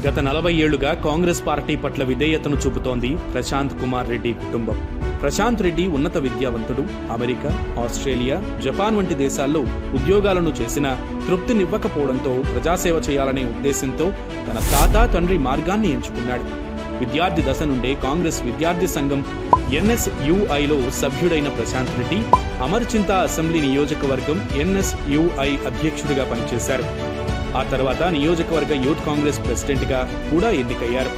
గత 40 ఏళ్లుగా కాంగ్రెస్ పార్టీ పట్ల విధేయతను చూపుతోంది ప్రశాంత్ కుమార్ రెడ్డి కుటుంబం. ప్రశాంత్ రెడ్డి ఉన్నత విద్యావంతుడు. అమెరికా, ఆస్ట్రేలియా, జపాన్ వంటి దేశాల్లో ఉద్యోగాలను చేసినా తృప్తినివ్వకపోవడంతో ప్రజాసేవ చేయాలనే ఉద్దేశంతో తన తాత తండ్రి మార్గాన్ని ఎంచుకున్నాడు. విద్యార్థి దశ నుండే కాంగ్రెస్ విద్యార్థి సంఘం NSUIలో సభ్యుడైన ప్రశాంత్ రెడ్డి అమర్చింత అసెంబ్లీ నియోజకవర్గం NSUI అధ్యక్షుడిగా పనిచేశారు. ఆ తర్వాత నియోజకవర్గ యూత్ కాంగ్రెస్ ప్రెసిడెంట్ గా కూడా ఎన్నికయ్యారు.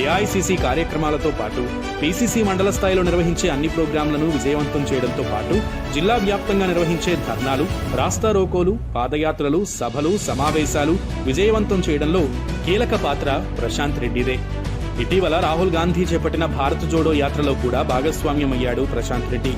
AICC కార్యక్రమాలతో పాటు PCC మండల స్థాయిలో నిర్వహించే అన్ని ప్రోగ్రాంలను విజయవంతం చేయడంతో పాటు జిల్లా వ్యాప్తంగా నిర్వహించే ధర్నాలు, రాస్తారోకోలు, పాదయాత్రలు, సభలు, సమావేశాలు విజయవంతం చేయడంలో కీలక పాత్ర ప్రశాంత్ రెడ్డిదే. ఇటీవల రాహుల్ గాంధీ చేపట్టిన భారత్ జోడో యాత్రలో కూడా భాగస్వామ్యమయ్యాడు ప్రశాంత్ రెడ్డి.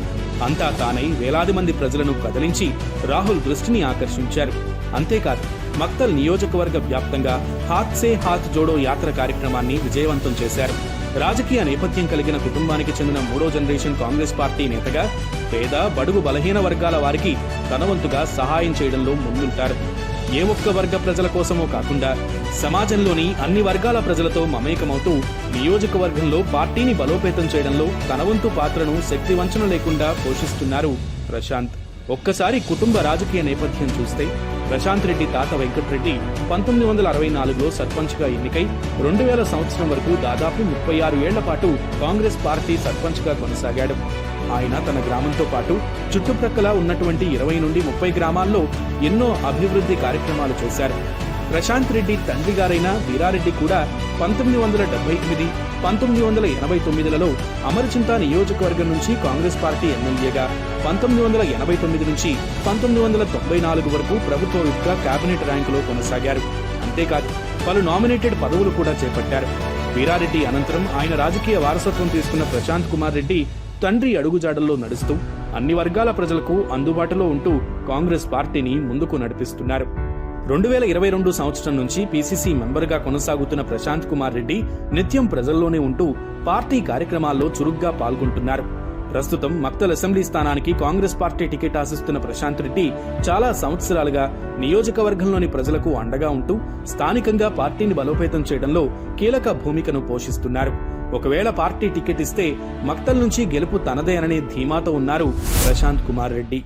అంతా తానై వేలాది మంది ప్రజలను కదిలించి రాహుల్ దృష్టిని ఆకర్షించారు. అంతేకాదు మక్తల్ నియోజకవర్గ వ్యాప్తంగా హాత్ సే హాత్ జోడో యాత్ర కార్యక్రమాన్ని విజయవంతం చేశారు. రాజకీయ నేపథ్యం కలిగిన కుటుంబానికి చెందిన 3వ జనరేషన్ కాంగ్రెస్ పార్టీ నేతగా పేద, బడుగు, బలహీన వర్గాల వారికి తన వంతుగా సహాయం చేయడంలో ముందుంటారు. ఏ ఒక్క వర్గ ప్రజల కోసమో కాకుండా సమాజంలోని అన్ని వర్గాల ప్రజలతో మమేకమవుతూ నియోజకవర్గంలో పార్టీని బలోపేతం చేయడంలో తన వంతు పాత్రను శక్తివంచన లేకుండా పోషిస్తున్నారు ప్రశాంత్. ఒక్కసారి కుటుంబ రాజకీయ నేపథ్యం చూస్తే ప్రశాంత్ రెడ్డి తాత వెంకట్రెడ్డి 1964లో సర్పంచ్గా ఎన్నికై 2000 సంవత్సరం వరకు దాదాపు 36 ఏళ్ల పాటు కాంగ్రెస్ పార్టీ సర్పంచ్గా కొనసాగాడు. ఆయన తన గ్రామంతో పాటు చుట్టుప్రక్కల ఉన్నటువంటి 20 నుండి 30 గ్రామాల్లో ఎన్నో అభివృద్ధి కార్యక్రమాలు చేశారు. ప్రశాంత్ రెడ్డి తండ్రి గారైన వీరారెడ్డి కూడా 1979, 1989లలో అమరచింత నియోజకవర్గం నుంచి కాంగ్రెస్ పార్టీ ఎమ్మెల్యేగా, 1989 నుంచి 1994 వరకు ప్రభుత్వ విప్గా కేబినెట్ ర్యాంకులో కొనసాగారు. అంతేకాదు పలు నామినేటెడ్ పదవులు కూడా చేపట్టారు. వీరారెడ్డి అనంతరం ఆయన రాజకీయ వారసత్వం తీసుకున్న ప్రశాంత్ కుమార్ రెడ్డి తండ్రి అడుగుజాడల్లో నడుస్తూ అన్ని వర్గాల ప్రజలకు అందుబాటులో ఉంటూ కాంగ్రెస్ పార్టీని ముందుకు నడిపిస్తున్నారు. 2022 సంవత్సరం నుంచి PCC మెంబర్గా కొనసాగుతున్న ప్రశాంత్ కుమార్ రెడ్డి నిత్యం ప్రజల్లోనే ఉంటూ పార్టీ కార్యక్రమాల్లో చురుగ్గా పాల్గొంటున్నారు. ప్రస్తుతం మక్తల్ అసెంబ్లీ స్థానానికి కాంగ్రెస్ పార్టీ టికెట్ ఆశిస్తున్న ప్రశాంత్ రెడ్డి చాలా సంవత్సరాలుగా నియోజకవర్గంలోని ప్రజలకు అండగా ఉంటూ స్థానికంగా పార్టీని బలోపేతం చేయడంలో కీలక భూమికను పోషిస్తున్నారు. ఒకవేళ పార్టీ టికెట్ ఇస్తే మక్తల్ నుంచి గెలుపు తనదే అనే ధీమాతో ఉన్నారు ప్రశాంత్ కుమార్ రెడ్డి.